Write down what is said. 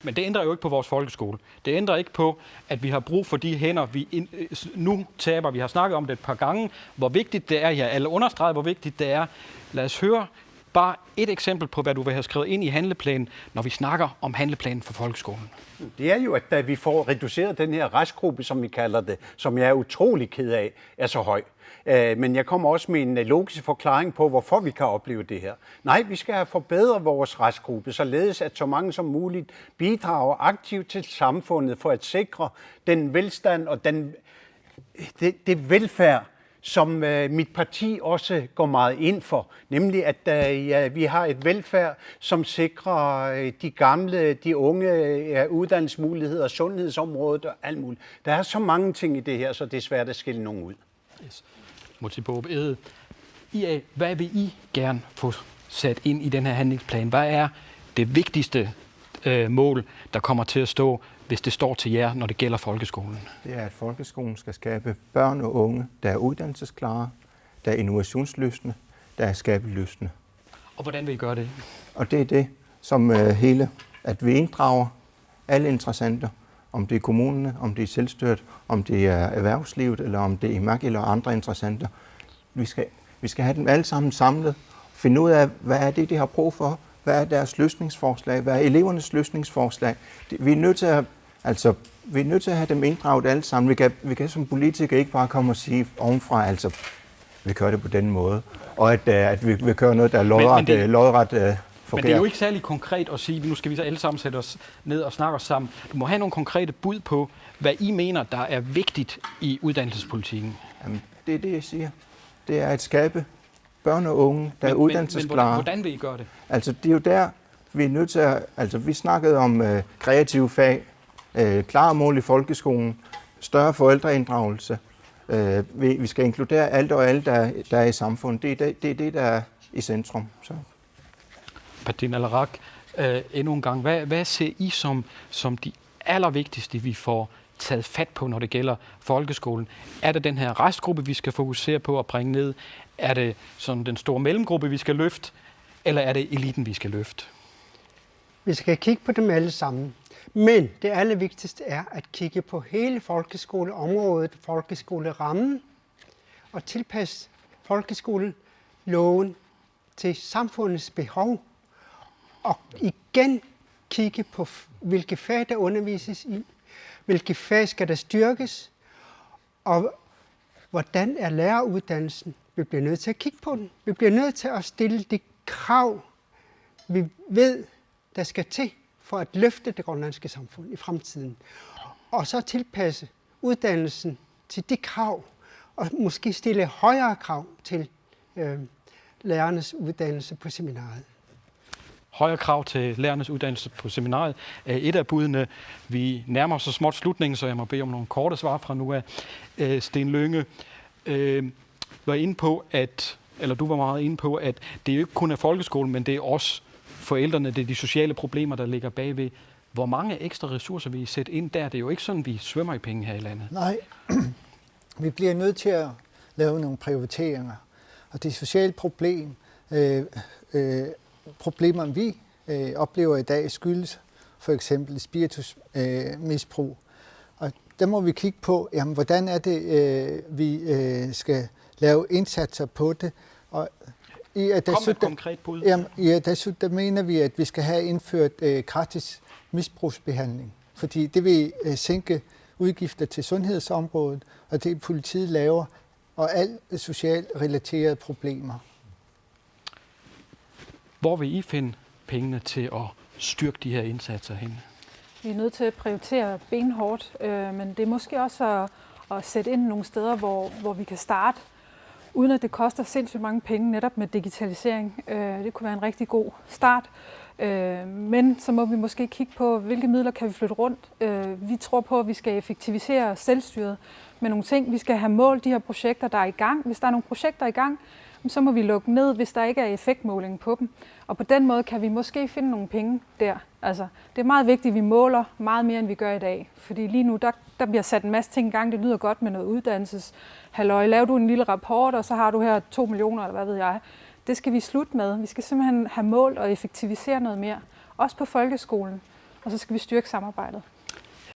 Men det ændrer jo ikke på vores folkeskole. Det ændrer ikke på, at vi har brug for de hænder, vi nu taber. Vi har snakket om det et par gange, hvor vigtigt det er. Ja, alle understreget, hvor vigtigt det er. Lad os høre bare et eksempel på, hvad du vil have skrevet ind i handleplanen, når vi snakker om handleplanen for folkeskolen. Det er jo, at da vi får reduceret den her restgruppe, som vi kalder det, som jeg er utrolig ked af, er så høj. Men jeg kommer også med en logisk forklaring på, hvorfor vi kan opleve det her. Nej, vi skal have forbedret vores restgruppe, således at så mange som muligt bidrager aktivt til samfundet for at sikre den velstand og det velfærd, som mit parti også går meget ind for. Nemlig, at vi har et velfærd, som sikrer de gamle, de unge uddannelsesmuligheder, sundhedsområdet og alt muligt. Der er så mange ting i det her, så det er svært at skille nogen ud. Yes. Hvad vil I gerne få sat ind i den her handlingsplan? Hvad er det vigtigste mål, der kommer til at stå, hvis det står til jer, når det gælder folkeskolen? Det er, at folkeskolen skal skabe børn og unge, der er uddannelsesklare, der er innovationslystne, der er skabelystne. Og hvordan vil I gøre det? Og det er det, som at vi inddrager alle interessenter, om det er kommunerne, om det er selvstyret, om det er erhvervslivet, eller om det er IMAG eller andre interessenter. Vi skal have dem alle sammen samlet, finde ud af, hvad er det, de har brug for, hvad er deres løsningsforslag, hvad er elevernes løsningsforslag. Vi er nødt til at have dem inddraget alle sammen. Vi kan som politikere ikke bare komme og sige ovenfra, vi kører det på den måde, og at vi kører noget, der er lodret Men det er jo ikke særlig konkret at sige, nu skal vi så alle sammen sætte os ned og snakke os sammen. Du må have nogle konkrete bud på, hvad I mener, der er vigtigt i uddannelsespolitikken. Jamen, det er det, jeg siger. Det er at skabe børn og unge, der er uddannelsesklare. Men hvordan vil I gøre det? Altså, det er jo der, vi er nødt til at... vi snakkede om kreative fag, klare mål i folkeskolen, større forældreinddragelse. Vi skal inkludere alt og alle, der er i samfundet. Det er det, der er i centrum. Så. Pardine Alarak, endnu en gang. Hvad ser I som de allervigtigste, vi får taget fat på, når det gælder folkeskolen? Er det den her restgruppe, vi skal fokusere på at bringe ned? Er det sådan den store mellemgruppe, vi skal løfte? Eller er det eliten, vi skal løfte? Vi skal kigge på dem alle sammen. Men det allervigtigste er at kigge på hele folkeskoleområdet, folkeskolerammen, og tilpasse folkeskoleloven til samfundets behov. Og igen kigge på, hvilke fag der undervises i, hvilke fag skal der styrkes, og hvordan er læreruddannelsen. Vi bliver nødt til at kigge på den. Vi bliver nødt til at stille de krav, vi ved, der skal til for at løfte det grønlandske samfund i fremtiden. Og så tilpasse uddannelsen til de krav, og måske stille højere krav til lærernes uddannelse på seminariet. Højere krav til lærernes uddannelse på seminariet er et af budene. Vi nærmer os så småt slutningen, så jeg må bede om nogle korte svar fra nu af. Sten Lynge var inde på, du var meget inde på, at det jo ikke kun er folkeskolen, men det er også forældrene, det er de sociale problemer, der ligger bagved. Hvor mange ekstra ressourcer vil I sætte ind der? Det er jo ikke sådan, vi svømmer i penge her i landet. Nej, vi bliver nødt til at lave nogle prioriteringer. Og det sociale problemer, vi oplever i dag, skyldes for eksempel spiritusmisbrug. Og der må vi kigge på, jamen, hvordan er det, vi skal lave indsatser på det. Og Kom med et konkret bud. I Adasut, der mener vi, at vi skal have indført gratis misbrugsbehandling, fordi det vil sænke udgifter til sundhedsområdet, og det politiet laver, og alle socialt relaterede problemer. Hvor vil I finde pengene til at styrke de her indsatser henne? Vi er nødt til at prioritere benhårdt, men det er måske også at sætte ind nogle steder, hvor vi kan starte, uden at det koster sindssygt mange penge, netop med digitalisering. Det kunne være en rigtig god start. Men så må vi måske kigge på, hvilke midler kan vi flytte rundt. Vi tror på, at vi skal effektivisere selvstyret med nogle ting. Vi skal have målt de her projekter, der er i gang. Hvis der er nogle projekter i gang, så må vi lukke ned, hvis der ikke er effektmåling på dem. Og på den måde kan vi måske finde nogle penge der. Altså, det er meget vigtigt, at vi måler meget mere, end vi gør i dag. Fordi lige nu, der bliver sat en masse ting i gang. Det lyder godt med noget uddannelseshalløj. Laver du en lille rapport, og så har du her 2 millioner, eller hvad ved jeg. Det skal vi slutte med. Vi skal simpelthen have målt og effektivisere noget mere. Også på folkeskolen. og så skal vi styrke samarbejdet.